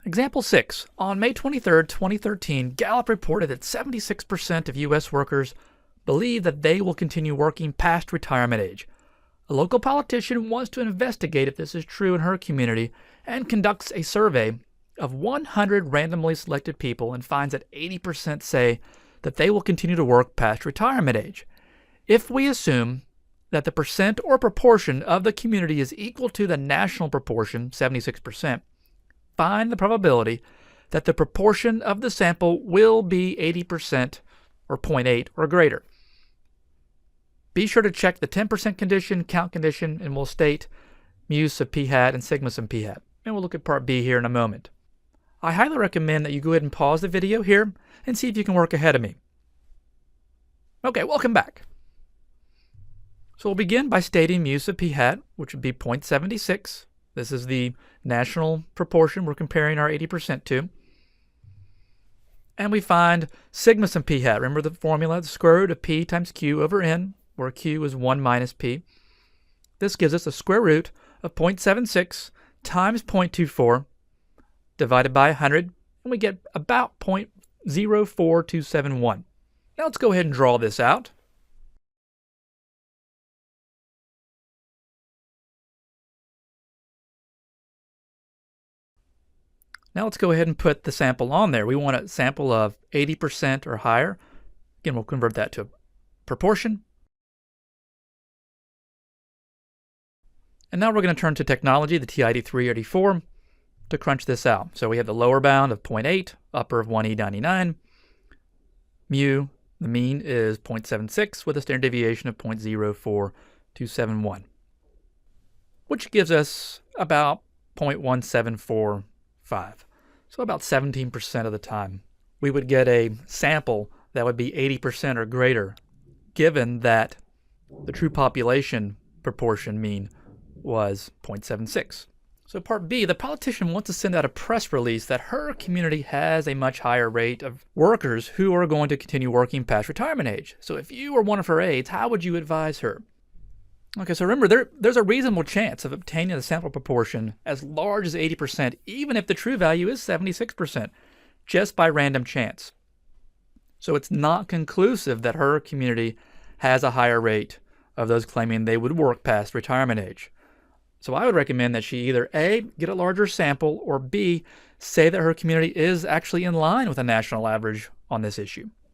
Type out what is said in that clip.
Example 6. On May 23, 2013, Gallup reported that 76% of U.S. workers believe that they will continue working past retirement age. A local politician wants to investigate if this is true in her community and conducts a survey of 100 randomly selected people and finds that 80% say that they will continue to work past retirement age. If we assume that the percent or proportion of the community is equal to the national proportion, 76%, find the probability that the proportion of the sample will be 80% or 0.8 or greater. Be sure to check the 10% condition, count condition, and we'll state mu sub p hat and sigma sub p hat. And we'll look at part B here in a moment. I highly recommend that you go ahead and pause the video here and see if you can work ahead of me. Okay, welcome back. So we'll begin by stating mu sub p hat, which would be 0.76. This is the national proportion we're comparing our 80% to. And we find sigma sub p hat. Remember the formula, the square root of p times q over n, where q is 1 minus p. This gives us the square root of 0.76 times 0.24 divided by 100, and we get about 0.04271. Now let's go ahead and draw this out. Now let's go ahead and put the sample on there. We want a sample of 80% or higher. Again, we'll convert that to a proportion. And now we're going to turn to technology, the TI-8384, to crunch this out. So we have the lower bound of 0.8, upper of 1E99. Mu, the mean, is 0.76 with a standard deviation of 0.04271, which gives us about 0.1745. So about 17% of the time, we would get a sample that would be 80% or greater, given that the true population proportion mean was 0.76. So part B, the politician wants to send out a press release that her community has a much higher rate of workers who are going to continue working past retirement age. So if you were one of her aides, how would you advise her? Okay, so remember, there's a reasonable chance of obtaining a sample proportion as large as 80%, even if the true value is 76%, just by random chance. So it's not conclusive that her community has a higher rate of those claiming they would work past retirement age. So I would recommend that she either A, get a larger sample, or B, say that her community is actually in line with the national average on this issue.